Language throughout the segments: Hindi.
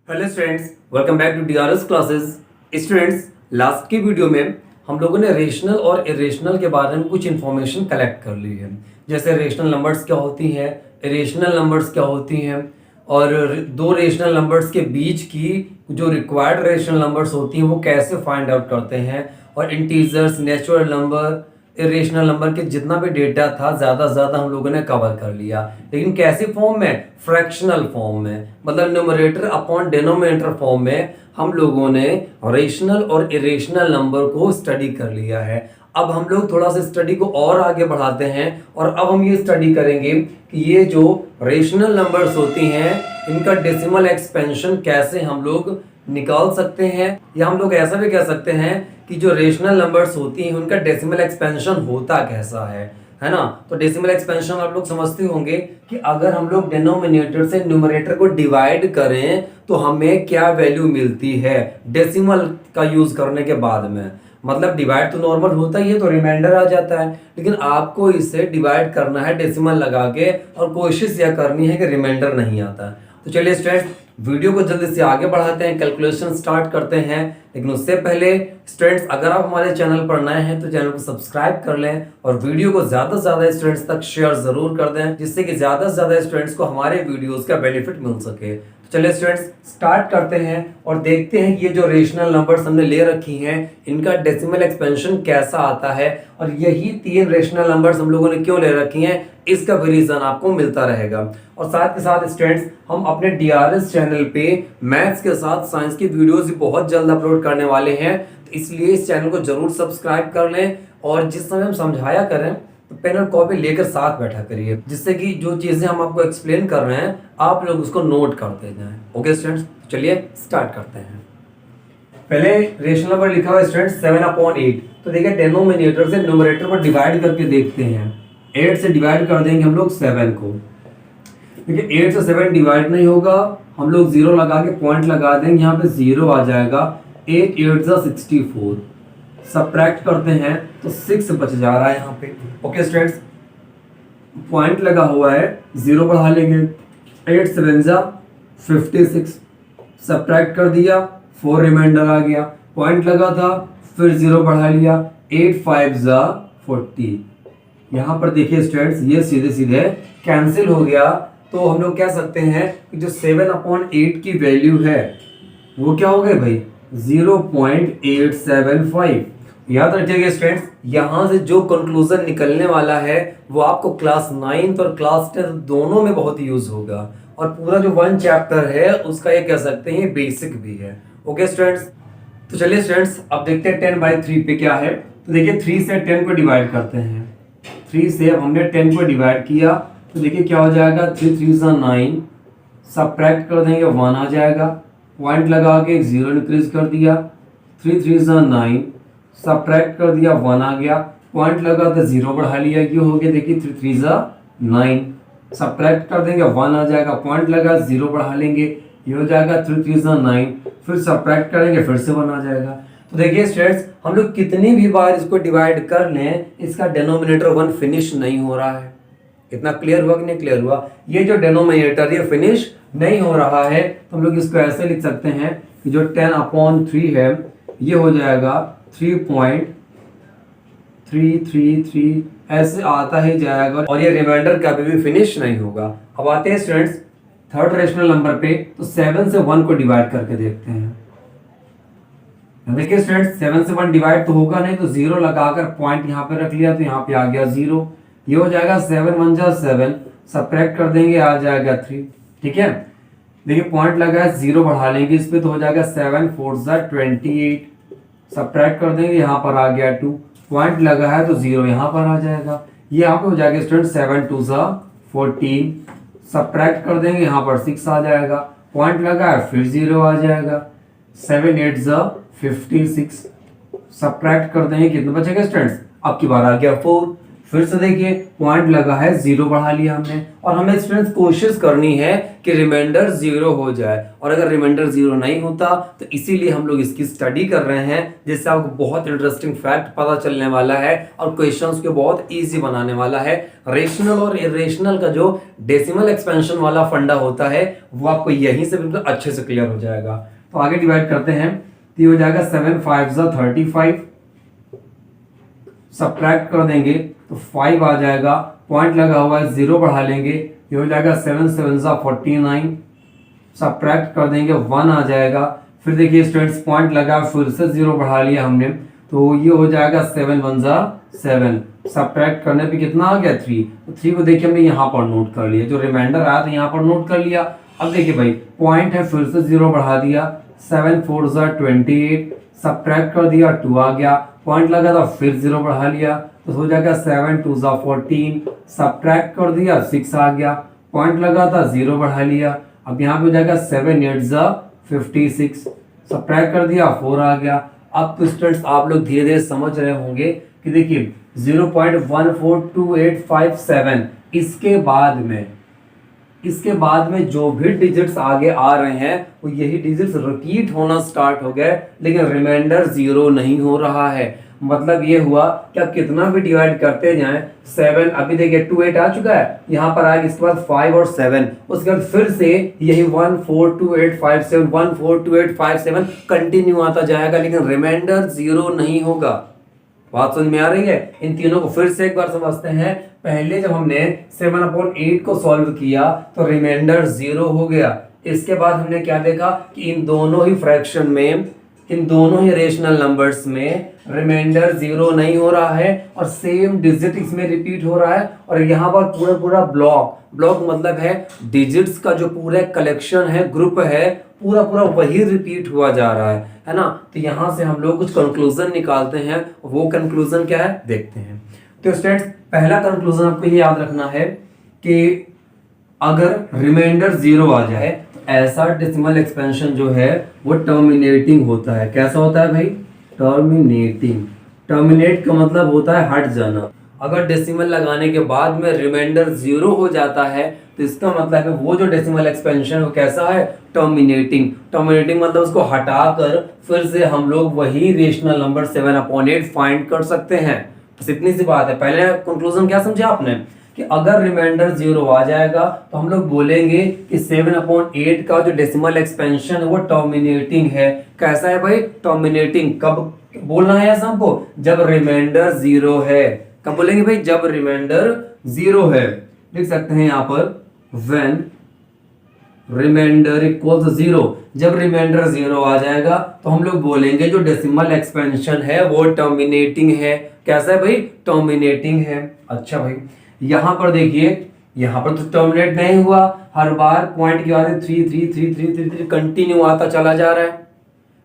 Hello students, welcome back to DRS classes. Students, last की वीडियो में हम लोगों ने रेशनल और इरेशनल के बारे में कुछ इन्फॉर्मेशन कलेक्ट कर ली है। जैसे रेशनल नंबर्स क्या होती हैं, इरेशनल नंबर्स क्या होती हैं, और दो रेशनल नंबर्स के बीच की जो रिक्वायर्ड रेशनल नंबर्स होती हैं वो कैसे फाइंड आउट करते हैं, और integers, natural number, irrational number के जितना भी डेटा था ज़्यादा से ज़्यादा हम लोगों ने कवर कर लिया। लेकिन कैसी फॉर्म में? फ्रैक्शनल फॉर्म में, मतलब न्यूमरेटर अपॉन डिनोमिनेटर फॉर्म में हम लोगों ने रेशनल और इरेशनल नंबर को स्टडी कर लिया है। अब हम लोग थोड़ा सा स्टडी को और आगे बढ़ाते हैं और अब हम ये स्टडी करेंगे कि ये जो रेशनल नंबर्स होती हैं इनका डेसिमल एक्सपेंशन कैसे हम लोग निकाल सकते हैं, या हम लोग ऐसा भी कह सकते हैं कि जो रेशनल नंबर्स होती हैं उनका डेसिमल एक्सपेंशन होता कैसा है ना। तो डेसिमल एक्सपेंशन आप लोग समझते होंगे कि अगर हम लोग डिनोमिनेटर से न्यूमरेटर को डिवाइड करें तो हमें क्या वैल्यू मिलती है डेसिमल का यूज करने के बाद में। मतलब डिवाइड तो नॉर्मल होता ही है तो रिमाइंडर आ जाता है, लेकिन आपको इसे डिवाइड करना है डेसिमल लगा के, और कोशिश यह करनी है कि रिमाइंडर नहीं आता। तो चलिए स्टूडेंट्स, वीडियो को जल्दी से आगे बढ़ाते हैं, कैलकुलेशन स्टार्ट करते हैं। लेकिन उससे पहले स्टूडेंट्स, अगर आप हमारे चैनल पर नए हैं तो चैनल को सब्सक्राइब कर लें और वीडियो को ज़्यादा से ज़्यादा स्टूडेंट्स तक शेयर ज़रूर कर दें, जिससे कि ज़्यादा से ज़्यादा स्टूडेंट्स को हमारे वीडियोज़ का बेनिफिट मिल सके। तो चलिए स्टूडेंट्स, स्टार्ट करते हैं और देखते हैं कि ये जो रेशनल नंबर्स हमने ले रखी हैं इनका डेसिमल एक्सपेंशन कैसा आता है, और यही तीन रेशनल नंबर्स हम लोगों ने क्यों ले रखी हैं इसका भी रीजन आपको मिलता रहेगा। और साथ के साथ स्टूडेंट्स, हम अपने डीआरएस चैनल पे मैथ्स के साथ साइंस की वीडियोस भी बहुत जल्द अपलोड करने वाले हैं, तो इसलिए इस चैनल को जरूर सब्सक्राइब कर लें। और जिस समय हम समझाया करें तो पेन और कॉपी लेकर साथ बैठा करिए, जिससे कि जो चीजें हम आपको एक्सप्लेन कर रहे हैं आप लोग उसको नोट करते जाएं। ओके स्टूडेंट्स, चलिए स्टार्ट करते हैं। पहले रेशनल नंबर लिखा हुआ है स्टूडेंट्स 7/8। तो देखिए डिनोमिनेटर से न्यूमरेटर पर डिवाइड करके देखते हैं। 8 से डिवाइड कर देंगे हम लोग 7 को। देखिए 8 से 7 डिवाइड नहीं होगा, हम लोग 0 लगा के पॉइंट लगा देंगे, यहाँ पे 0 आ जाएगा। 8 8 जा 64, सब्ट्रैक्ट करते हैं तो 6 बच जा रहा है यहाँ पे। ओके स्टूडेंट्स, पॉइंट लगा हुआ है, 0 बढ़ा लेंगे। 8 7 जा 56, सब्ट्रैक्ट कर दिया, 4 रिमाइंडर आ गया। पॉइंट लगा था, फिर 0 बढ़ा लिया। 8 5 जा 40। यहाँ पर देखिए स्टूडेंट्स, ये सीधे सीधे कैंसिल हो गया। तो हम लोग कह सकते हैं कि जो 7/8 की वैल्यू है वो क्या हो गई भाई, 0.875। याद रखिएगा स्टूडेंट्स, यहाँ से जो कंक्लूजन निकलने वाला है वो आपको क्लास 9th और क्लास 10th दोनों में बहुत यूज होगा, और पूरा जो 1 चैप्टर है उसका ये कह सकते हैं बेसिक भी है। ओके स्टूडेंट्स, तो चलिए स्टूडेंट्स अब देखते हैं 10/3 पे क्या है। तो देखिए 3 से 10 को डिवाइड करते हैं। 3 से अब हमने 10 को डिवाइड किया तो देखिए क्या हो जाएगा, 3 3 जा 9, सब्ट्रैक्ट कर देंगे 1 आ जाएगा। पॉइंट लगा के 0 इंक्रीज कर दिया। 3 3 जा 9, सब्ट्रैक्ट कर दिया 1 आ गया। पॉइंट लगा तो 0 बढ़ा लिया, क्यों हो गया, देखिए 3 3 जा 9, सब्ट्रैक्ट कर देंगे 1 आ जाएगा। पॉइंट लगा 0 बढ़ा लेंगे, ये हो जाएगा 3 3 जा 9, फिर सब्ट्रैक्ट करेंगे फिर से 1 आ जाएगा। तो देखिए स्टूडेंट्स, हम लोग कितनी भी बार इसको डिवाइड कर लें इसका डिनोमिनेटर 1 फिनिश नहीं हो रहा है। इतना क्लियर हुआ कि नहीं क्लियर हुआ? ये जो डिनोमिनेटर ये फिनिश नहीं हो रहा है, तो हम लोग इसको ऐसे लिख सकते हैं कि जो 10/3 है ये हो जाएगा 3.333, ऐसे आता ही जाएगा, और ये रिमाइंडर कभी भी फिनिश नहीं होगा। अब आते हैं स्टूडेंट्स थर्ड रेशनल नंबर पे। तो 7 से 1 को डिवाइड करके देखते हैं। देखिए स्टूडेंट्स, 7 से 1 डिवाइड तो होगा नहीं, तो 0 लगाकर पॉइंट यहाँ पे रख लिया तो यहाँ पे आ गया 0। ये हो जाएगा 7 1 जा 7, सब्ट्रैक्ट कर देंगे आ जाएगा 3। ठीक है, देखिए पॉइंट लगा है, 0 बढ़ा लेंगे इस पे तो हो जाएगा 7 4 जा 28, सब्ट्रैक्ट कर देंगे यहाँ पर आ गया 2। पॉइंट लगा है तो 0 यहाँ पर आ जाएगा। ये यहाँ पे हो जाएगा स्टूडेंट 7 2 जा 14, सब्ट्रैक्ट कर देंगे यहाँ पर 6 आ जाएगा। पॉइंट लगा है फिर 0 आ जाएगा। 7 8 जा 56, सब्ट्रैक्ट कर देंगे, कितना बचेगा स्टूडेंट्स, अब की बार आ गया 4। फिर से देखिए पॉइंट लगा है, जीरो बढ़ा लिया हमने, और हमें स्टूडेंट्स कोशिश करनी है कि रिमाइंडर जीरो हो जाए, और अगर रिमाइंडर जीरो नहीं होता तो इसीलिए हम लोग इसकी स्टडी कर रहे हैं, जिससे आपको बहुत इंटरेस्टिंग फैक्ट पता चलने वाला है और क्वेश्चंस को बहुत इजी बनाने वाला है। रेशनल और इरेशनल का जो डेसिमल एक्सपेंशन वाला फंडा होता है वो आपको यहीं से बिल्कुल अच्छे से क्लियर हो जाएगा। तो आगे डिवाइड करते हैं, तो ये हो जाएगा 7 5 35, सब्ट्रैक्ट कर देंगे तो 5 आ जाएगा, पॉइंट लगा हुआ है, जीरो बढ़ा लेंगे, ये हो जाएगा 7 7 49, सब्ट्रैक्ट कर देंगे 1 आ जाएगा। फिर देखिए स्टूडेंट्स पॉइंट लगा, फिर से जीरो बढ़ा लिया हमने, तो ये हो जाएगा 7 1 7, सब्ट्रैक्ट करने पे कितना आ गया 3, तो 3 को देखिए हमने यहाँ पर नोट कर लिया, जो रिमाइंडर आया था यहाँ पर नोट कर लिया। अब देखिए भाई पॉइंट है, फिर से जीरो बढ़ा दिया, 7 4 28, सब्ट्रैक्ट कर दिया 2 आ गया, पॉइंट लगा था फिर जीरो बढ़ा लिया, तो हो जाएगा 7 2 14, सब्ट्रैक्ट कर दिया 6 आ गया, पॉइंट लगा था जीरो बढ़ा लिया, अब यहाँ पे हो जाएगा 7 8 56, सब्ट्रैक्ट कर दिया 4 आ गया। अब तो स्टूडेंट्स आप लोग धीरे धीरे समझ रहे होंगे कि देखिए 0.142857 इसके बाद में जो भी डिजिट्स आगे आ रहे हैं वो यही डिजिट्स रिपीट होना स्टार्ट हो गए, लेकिन रिमाइंडर जीरो नहीं हो रहा है। मतलब ये हुआ कि आप कितना भी डिवाइड करते जाएं, 7 अभी देखिए 2 8 आ चुका है, यहाँ पर आएगा इसके बाद 5 और 7, उसके बाद फिर से यही 1 4 2 8 5 7 1 4 2 8 5 7 कंटिन्यू आता जाएगा, लेकिन रिमाइंडर जीरो नहीं होगा। बात समझ में आ रही है? इन तीनों को फिर से एक बार समझते हैं। पहले जब हमने 7/8 को सॉल्व किया तो रिमाइंडर जीरो हो गया। इसके बाद हमने क्या देखा कि इन दोनों ही फ्रैक्शन में, इन दोनों ही रेशनल नंबर्स में रिमाइंडर जीरो नहीं हो रहा है और सेम डिजिट इसमें रिपीट हो रहा है, और यहाँ पर पूरा ब्लॉक मतलब है डिजिट्स का जो पूरा कलेक्शन है, ग्रुप है, पूरा वही रिपीट हुआ जा रहा है ना। तो यहाँ से हम लोग कुछ कंक्लूजन निकालते हैं, वो कंक्लूजन क्या है देखते हैं। तो स्टूडेंट्स पहला कंक्लूजन आपको ये याद रखना है कि अगर रिमाइंडर जीरो आ जाए तो ऐसा डेसिमल एक्सपेंशन जो है वो टर्मिनेटिंग होता है। कैसा होता है भाई? टर्मिनेटिंग। टर्मिनेट का मतलब होता है हट जाना। अगर डेसिमल लगाने के बाद में रिमाइंडर जीरो हो जाता है तो इसका मतलब है वो जो डेसिमल एक्सपेंशन वो कैसा है? टर्मिनेटिंग। टर्मिनेटिंग मतलब उसको हटाकर फिर से हम लोग वही रेशनल नंबर 7/8 फाइंड कर सकते हैं। बस इतनी सी बात है। पहले कंक्लूजन क्या समझा आपने कि अगर रिमाइंडर जीरो आ जाएगा तो हम लोग बोलेंगे कि 7/8 का जो डेसिमल एक्सपेंशन है वो टर्मिनेटिंग है। कैसा है भाई? टर्मिनेटिंग। कब बोलना है ऐसा हमको? जब रिमाइंडर जीरो है। कब बोलेंगे भाई? जब रिमाइंडर जीरो है। लिख सकते हैं यहाँ पर व्हेन रिमाइंडर इक्वल्स जीरो। जब रिमाइंडर जीरो आ जाएगा तो हम लोग बोलेंगे जो डेसिमल एक्सपेंशन है वो टर्मिनेटिंग है। कैसा है भाई? टर्मिनेटिंग है। अच्छा भाई यहां पर देखिए, यहां पर तो टर्मिनेट नहीं हुआ, हर बार पॉइंट के बाद 3 3 3 3 3 3 कंटिन्यू आता चला जा रहा है।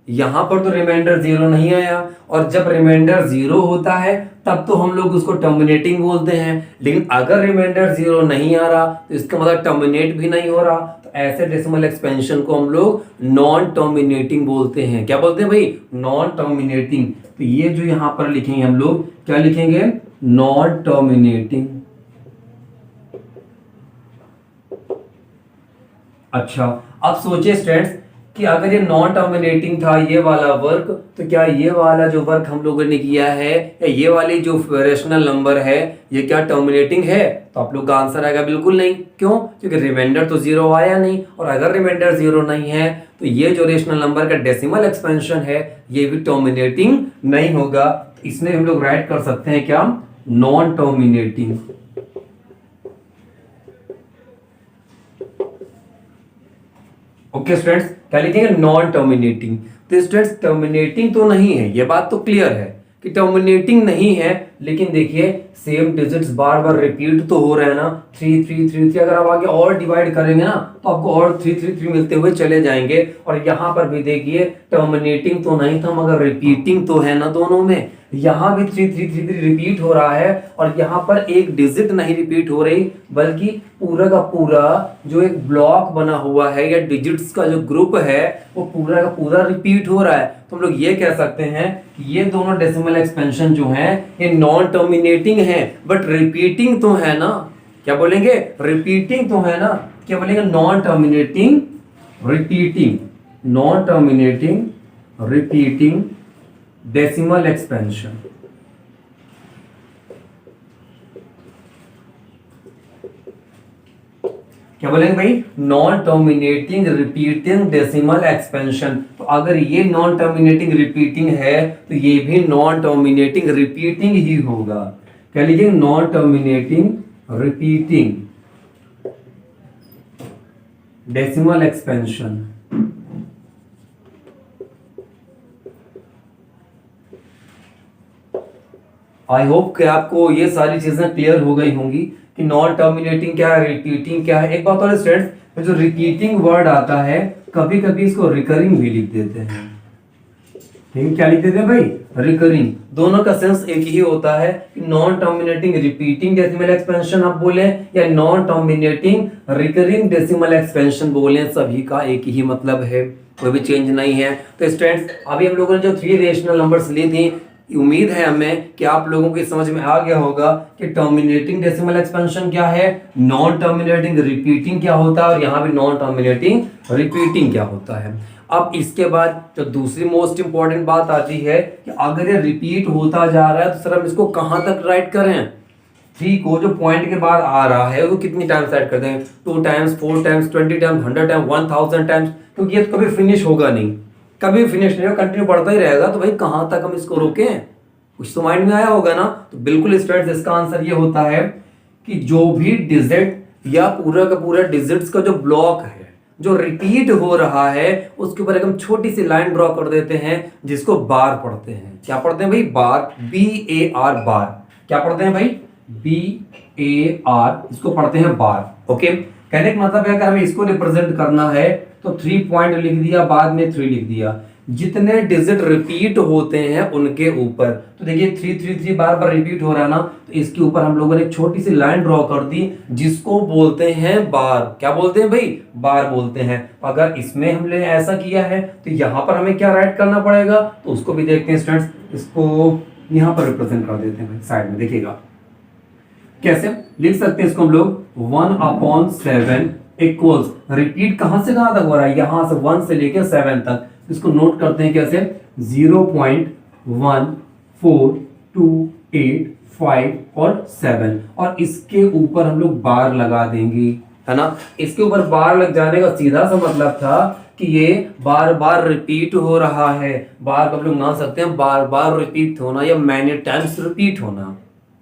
यहां पर तो रिमाइंडर जीरो नहीं आया, और जब रिमाइंडर जीरो होता है तब तो हम लोग उसको टर्मिनेटिंग बोलते हैं। लेकिन अगर रिमाइंडर जीरो नहीं आ रहा तो इसका मतलब टर्मिनेट भी नहीं हो रहा, तो ऐसे डेसिमल एक्सपेंशन को हम लोग नॉन टर्मिनेटिंग बोलते हैं। क्या बोलते हैं भाई? Non terminating. तो ये जो यहां पर लिखेंगे हम लोग, क्या लिखेंगे? Non terminating. अच्छा अब सोचिए स्टूडेंट्स कि अगर ये नॉन टर्मिनेटिंग था ये वाला वर्क, तो क्या ये वाला जो वर्क हम लोगों ने किया है या ये वाली जो रेशनल नंबर है ये क्या टर्मिनेटिंग है? तो आप लोग का आंसर आएगा बिल्कुल नहीं। क्यों? क्योंकि रिमाइंडर तो जीरो आया नहीं, और अगर रिमाइंडर जीरो नहीं है तो ये जो रेशनल नंबर का डेसिमल एक्सपेंशन है ये भी टर्मिनेटिंग नहीं होगा। तो इसमें हम लोग राइट कर सकते हैं क्या? Non terminating. ओके स्टूडेंट्स, क्या लिखेंगे? Non terminating. तो स्टूडेंट्स टर्मिनेटिंग तो नहीं है, ये बात तो क्लियर है कि टर्मिनेटिंग नहीं है, लेकिन देखिए सेम डिजिट्स बार बार रिपीट तो हो रहे हैं ना। 3 3 3 3 अगर आप आगे और डिवाइड करेंगे ना तो आपको और 3 3 3 मिलते हुए चले जाएंगे। और यहाँ पर भी देखिए टर्मिनेटिंग तो नहीं था मगर रिपीटिंग तो है ना दोनों में। यहाँ भी 3333 रिपीट हो रहा है और यहाँ पर एक डिजिट नहीं रिपीट हो रही, बल्कि पूरा का पूरा जो एक ब्लॉक बना हुआ है या डिजिट्स का जो ग्रुप है वो पूरा का पूरा रिपीट हो रहा है। तो हम लोग ये कह सकते हैं कि ये दोनों डेसिमल एक्सपेंशन जो हैं ये नॉन टर्मिनेटिंग है, बट रिपीटिंग तो है ना। क्या बोलेंगे? रिपीटिंग तो है ना। क्या बोलेंगे? Non terminating repeating, non terminating repeating decimal expansion. क्या बोलेंगे भाई? Non terminating repeating decimal expansion. तो अगर ये नॉन टर्मिनेटिंग रिपीटिंग है तो ये भी नॉन टर्मिनेटिंग रिपीटिंग ही होगा। क्या लिखेंगे? Non terminating repeating decimal expansion. I hope कि आपको ये सारी चीजें क्लियर हो गई होंगी कि नॉन टर्मिनेटिंग क्या है, रिपीटिंग क्या है। एक बात और स्टूडेंट्स, जो रिपीटिंग वर्ड आता है कभी कभी इसको रिकरिंग भी लिख देते हैं। ठीक, क्या लिख देते हैं भाई? रिकरिंग। दोनों का सेंस एक ही होता है कि non terminating repeating decimal expansion आप बोले या non terminating recurring decimal expansion बोले, सभी का एक ही मतलब है, कोई भी चेंज नहीं है। तो स्टूडेंट्स अभी हम लोगों ने जो 3 रेशनल नंबर्स ली थी, उम्मीद है हमें कि आप लोगों की समझ में आ गया होगा कि टर्मिनेटिंग डेसिमल एक्सपेंशन क्या है, नॉन टर्मिनेटिंग रिपीटिंग क्या होता है और यहाँ भी नॉन टर्मिनेटिंग रिपीटिंग क्या होता है। अब इसके बाद जो दूसरी मोस्ट इंपॉर्टेंट बात आती है कि अगर ये रिपीट होता जा रहा है तो सर हम इसको कहाँ तक राइट करें। 3 को जो पॉइंट के बाद आ रहा है वो कितनी टाइम्स राइट कर दें? 2 times, 4 times, 20 times, 100 times, 1000 times, क्योंकि ये तो कभी फिनिश होगा नहीं, कभी फिनिश नहीं होगा, कंटिन्यू बढ़ता ही रहेगा। तो भाई कहाँ तक हम इसको रोकें? कुछ तो माइंड में आया होगा ना। तो बिल्कुल स्टूडेंट्स इसका आंसर ये होता है कि जो भी डिजिट या पूरा का पूरा डिजिट्स का जो ब्लॉक है जो रिपीट हो रहा है उसके ऊपर एक हम छोटी सी लाइन ड्रॉ कर देते हैं जिसको बार पढ़ते हैं। क्या पढ़ते हैं भाई? बार, BAR, बार। क्या पढ़ते हैं भाई? BAR, इसको पढ़ते हैं बार। ओके, कहने का मतलब है अगर हमें इसको रिप्रेजेंट करना है तो 3 पॉइंट लिख दिया, बाद में 3 लिख दिया, जितने डिजिट रिपीट होते हैं उनके ऊपर। तो देखिए 333 बार बार रिपीट हो रहा है ना, तो इसके ऊपर हम लोगों ने एक छोटी सी लाइन ड्रॉ कर दी जिसको बोलते हैं बार। क्या बोलते हैं भाई? बार बोलते हैं। अगर इसमें हमने ऐसा किया है तो यहाँ पर हमें क्या राइट करना पड़ेगा, तो उसको भी देखते हैं स्टूडेंट्स। इसको यहाँ पर रिप्रेजेंट कर देते हैं भाई साइड में। देखिएगा कैसे लिख सकते हैं इसको हम लोग, 1/7 इक्वल्स, रिपीट कहां से कहां तक हो रहा है? यहां से 1 से लेकर 7 तक। इसको नोट करते हैं कैसे, 0.1428 और 7, और इसके ऊपर हम लोग बार लगा देंगे, है ना। इसके ऊपर बार लग जाने का सीधा सा मतलब था कि ये बार बार रिपीट हो रहा है। बार को हम लोग मान सकते हैं बार बार रिपीट होना या मैनी टाइम्स रिपीट होना।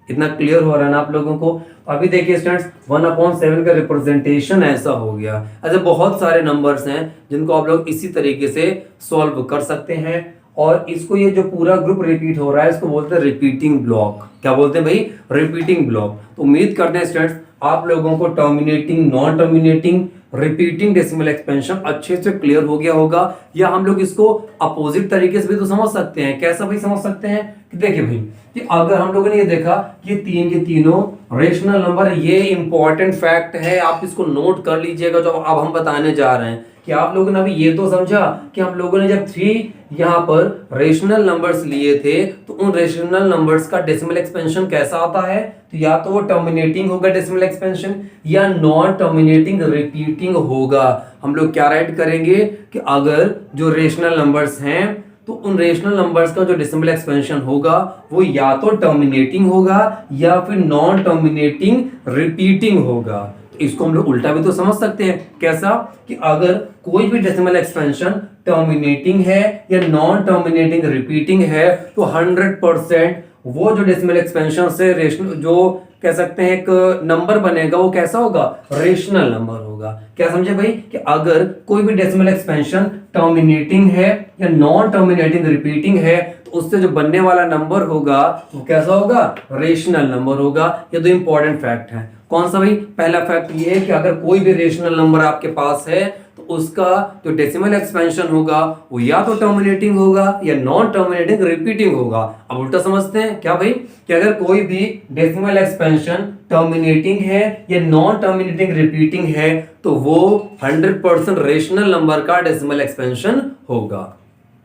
इतना क्लियर हो रहा है ना आप लोगों को। अभी देखिए स्टूडेंट्स 1/7 का रिप्रेजेंटेशन ऐसा हो गया। ऐसे बहुत सारे नंबर्स हैं जिनको आप लोग इसी तरीके से सॉल्व कर सकते हैं, और इसको ये जो पूरा ग्रुप रिपीट हो रहा है इसको बोलते हैं रिपीटिंग ब्लॉक। क्या बोलते हैं भाई? Repeating block. तो उम्मीद करते हैं स्टूडेंट्स आप लोगों को terminating, non terminating, repeating decimal expansion अच्छे से क्लियर हो गया होगा। या हम लोग इसको अपोजिट तरीके से भी तो समझ सकते हैं। कैसा भी समझ सकते हैं कि देखिए भाई कि अगर हम लोगों ने ये देखा ये 3 के तीनों रेशनल नंबर, ये इंपॉर्टेंट फैक्ट है, आप इसको नोट कर लीजिएगा जो अब हम बताने जा रहे हैं। कि आप लोगों ने अभी ये तो समझा कि हम लोगों ने जब 3 यहाँ पर रेशनल नंबर्स लिए थे तो उन रेशनल नंबर्स का डेसिमल एक्सपेंशन कैसा आता है, तो या तो वो टर्मिनेटिंग होगा डेसिमल एक्सपेंशन या नॉन टर्मिनेटिंग रिपीटिंग होगा। हम लोग क्या राइट करेंगे कि अगर जो रेशनल नंबर्स हैं तो उन रेशनल नंबर्स का जो डेसिमल एक्सपेंशन होगा वो या तो टर्मिनेटिंग होगा या फिर नॉन टर्मिनेटिंग रिपीटिंग होगा। तो इसको हम लोग उल्टा भी तो समझ सकते हैं। कैसा कि अगर कोई भी डेसिमल एक्सपेंशन टर्मिनेटिंग है या नॉन टर्मिनेटिंग रिपीटिंग है तो 100% वो जो डेसिमल एक्सपेंशन से रेशनल जो कह सकते हैं एक नंबर बनेगा वो कैसा होगा, रेशनल नंबर होगा। क्या समझे भाई कि अगर कोई भी डेसिमल एक्सपेंशन टर्मिनेटिंग है या नॉन टर्मिनेटिंग रिपीटिंग है तो उससे जो बनने वाला नंबर होगा वो कैसा होगा, रेशनल नंबर होगा। ये दो इंपॉर्टेंट फैक्ट है। कौन सा भाई? पहला फैक्ट ये है कि अगर कोई भी रेशनल नंबर आपके पास है तो उसका जो डेसिमल एक्सपेंशन होगा वो या तो टर्मिनेटिंग होगा या नॉन टर्मिनेटिंग रिपीटिंग होगा। अब उल्टा समझते हैं क्या भाई, कि अगर कोई भी डेसिमल एक्सपेंशन टर्मिनेटिंग है या नॉन टर्मिनेटिंग रिपीटिंग है तो वो 100% रेशनल नंबर का डेसिमल एक्सपेंशन होगा।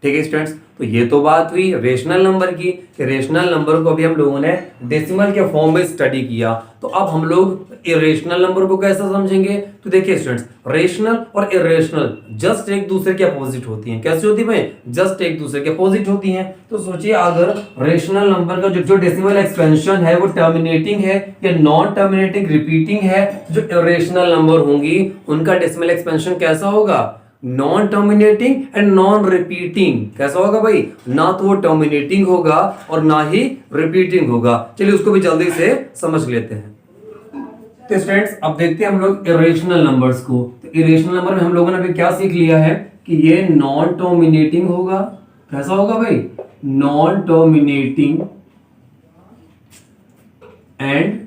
ठीक है स्टूडेंट्स, तो ये तो बात हुई रेशनल नंबर की, कि रेशनल नंबर को अभी हम लोगों ने डेसिमल के फॉर्म में स्टडी किया। तो अब हम लोग इरेशनल नंबर को कैसे समझेंगे? तो देखिए स्टूडेंट्स, रेशनल और इरेशनल जस्ट एक दूसरे के अपोजिट होती हैं। कैसे होती है भाई? जस्ट एक दूसरे के अपोजिट होती हैं। तो सोचिए अगर रेशनल नंबर का जो डेसिमल एक्सपेंशन है वो टर्मिनेटिंग है या नॉन टर्मिनेटिंग रिपीटिंग है, जो इरेशनल नंबर होंगी उनका डेसिमल एक्सपेंशन कैसा होगा? Non terminating and non repeating. कैसा होगा भाई? ना तो वो टर्मिनेटिंग होगा और ना ही रिपीटिंग होगा। चलिए उसको भी जल्दी से समझ लेते हैं। तो स्टूडेंट्स अब देखते हैं हम लोग इरेशनल नंबर्स को। तो इरेशनल नंबर में हम लोगों ने अभी क्या सीख लिया है कि ये नॉन टर्मिनेटिंग होगा। कैसा होगा भाई? Non terminating and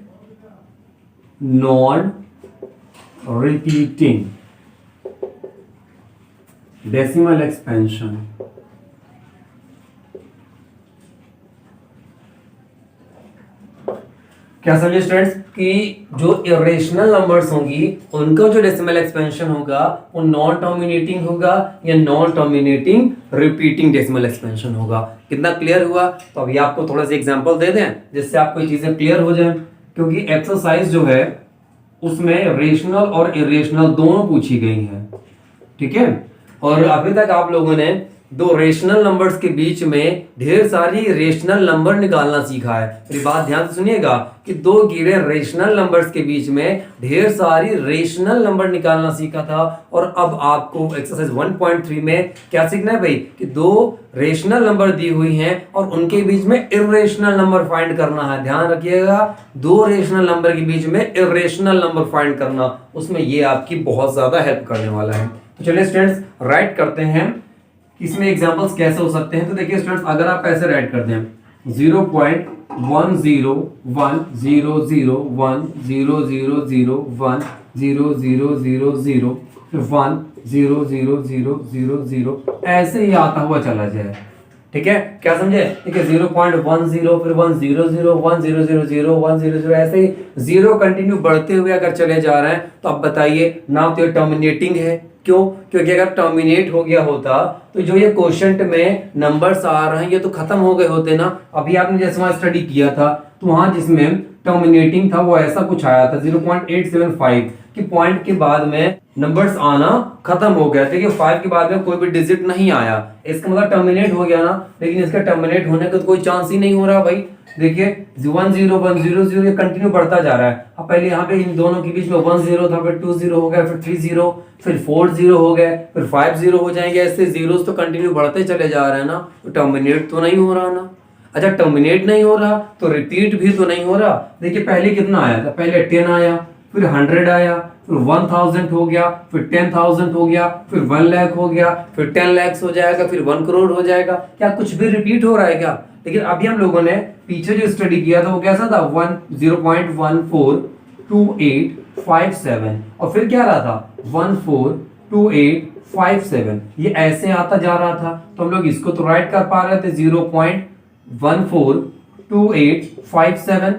non repeating decimal expansion. क्या समझे स्टूडेंट्स कि जो इरेशनल नंबर्स होंगी उनका जो डेसिमल एक्सपेंशन होगा वो नॉन टर्मिनेटिंग होगा या non terminating repeating decimal expansion होगा। कितना क्लियर हुआ? तो अभी आपको थोड़ा सा एग्जांपल दे दें जिससे आपको चीजें क्लियर हो जाए, क्योंकि एक्सरसाइज जो है उसमें रेशनल और इरेशनल दोनों पूछी गई है। ठीक है, और अभी तक आप लोगों ने दो रेशनल नंबर्स के बीच में ढेर सारी रेशनल नंबर निकालना सीखा है। मेरी बात ध्यान से सुनिएगा कि दो गिवन रेशनल नंबर्स के बीच में ढेर सारी रेशनल नंबर निकालना सीखा था। और अब आपको एक्सरसाइज 1.3 में क्या सीखना है भाई, कि दो रेशनल नंबर दी हुई हैं और उनके बीच में इरेशनल नंबर फाइंड करना है। ध्यान रखिएगा, दो रेशनल नंबर के बीच में इरेशनल नंबर फाइंड करना, उसमें ये आपकी बहुत ज्यादा हेल्प करने वाला है। तो चलिए स्टूडेंट्स राइट करते हैं इसमें एग्जांपल्स कैसे हो सकते हैं। तो देखिए स्टूडेंट्स, अगर आप ऐसे राइट करते हैं 0.101100010000100000 ऐसे ही आता हुआ चला जाए। ठीक है, क्या समझे? देखिए 0.10 फिर 100 1000 100 ऐसे ही जीरो कंटिन्यू बढ़ते हुए अगर चले जा रहे हैं। तो अब बताइए ना तो ये टर्मिनेटिंग है। क्यों? क्योंकि अगर टर्मिनेट हो गया होता तो जो ये क्वोशंट में नंबर्स आ रहे हैं ये तो खत्म हो गए होते ना। अभी आपने जैसे वहां स्टडी किया था तो वहां जिसमें टर्मिनेटिंग था वो ऐसा कुछ आया था 0.875 कि पॉइंट के बाद में नंबर्स आना खत्म हो गया। देखिए 5 के बाद में कोई भी डिजिट नहीं आया, इसका मतलब टर्मिनेट हो गया ना। लेकिन इसका टर्मिनेट होने का तो कोई चांस ही नहीं हो रहा भाई। देखिए 10100 ये कंटिन्यू बढ़ता जा रहा है। अब पहले यहाँ पे इन दोनों के बीच में 10 था, फिर 20 हो गया, फिर 30, फिर 40 हो गए, फिर 50 हो जाएंगे। ऐसे जीरोस तो कंटिन्यू बढ़ते चले जा रहे हैं ना, तो टर्मिनेट तो नहीं हो रहा ना। अच्छा टर्मिनेट नहीं हो रहा तो रिपीट भी तो नहीं हो रहा। देखिए पहले कितना आया था, पहले 10 आया, फिर 100 आया, फिर 1000 हो गया, फिर 10,000 हो गया, फिर 1 लाख हो गया, फिर 10 लाख हो जाएगा, फिर 1 करोड़ हो जाएगा। क्या कुछ भी रिपीट हो रहा है क्या? लेकिन अभी हम लोगों ने पीछे जो स्टडी किया था वो कैसा था 0.142857 और फिर क्या रहा था 142857। ये ऐसे आता जा रहा था तो हम लोग इसको तो राइट कर पा रहे थे 0.142857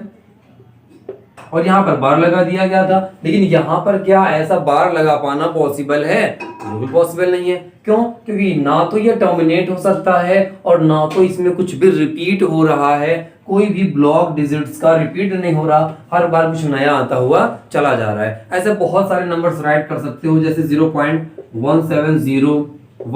और यहां पर बार लगा दिया गया था। लेकिन यहां पर क्या ऐसा बार लगा पाना पॉसिबल है? बिल्कुल पॉसिबल नहीं है। क्यों? क्योंकि ना तो ये टर्मिनेट हो सकता है और ना तो इसमें कुछ भी रिपीट हो रहा है। कोई भी ब्लॉक डिजिट्स का रिपीट नहीं हो रहा, हर बार कुछ नया आता हुआ चला जा रहा है। ऐसे बहुत सारे नंबर्स राइट कर सकते हो, जैसे 0.170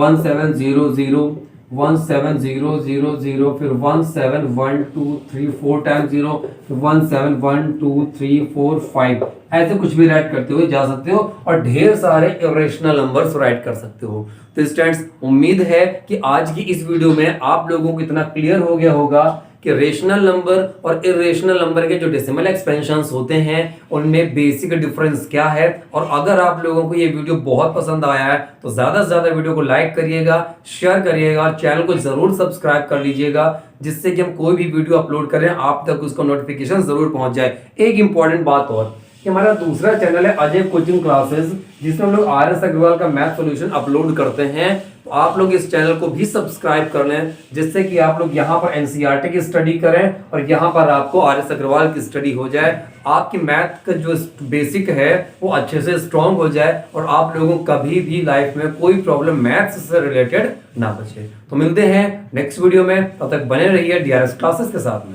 1700 1700 फिर 17123 टाइम्स 0 1712345 ऐसे कुछ भी राइट करते हुए जा सकते हो और ढेर सारे इरेशनल नंबर्स राइट कर सकते हो। तो स्टूडेंट्स उम्मीद है कि आज की इस वीडियो में आप लोगों को इतना क्लियर हो गया होगा कि रेशनल नंबर और इरेशनल नंबर के जो डेसिमल एक्सपेंशंस होते हैं उनमें बेसिक डिफरेंस क्या है। और अगर आप लोगों को ये वीडियो बहुत पसंद आया है तो ज़्यादा से ज़्यादा वीडियो को लाइक करिएगा, शेयर करिएगा और चैनल को ज़रूर सब्सक्राइब कर लीजिएगा, जिससे कि हम कोई भी वीडियो अपलोड करें आप तक उसका नोटिफिकेशन ज़रूर पहुंच जाए। एक इंपॉर्टेंट बात और कि हमारा दूसरा चैनल है अजय कोचिंग क्लासेस, जिसमें हम लोग RS अग्रवाल का मैथ सॉल्यूशन अपलोड करते हैं। तो आप लोग इस चैनल को भी सब्सक्राइब कर लें, जिससे कि आप लोग यहाँ पर NCERT की स्टडी करें और यहाँ पर आपको RS अग्रवाल की स्टडी हो जाए। आपकी मैथ का जो बेसिक है वो अच्छे से स्ट्रांग हो जाए और आप लोगों को कभी भी लाइफ में कोई प्रॉब्लम मैथ्स से रिलेटेड ना बचे। तो मिलते हैं नेक्स्ट वीडियो में, तब तक बने रहिए DRS क्लासेस के साथ में।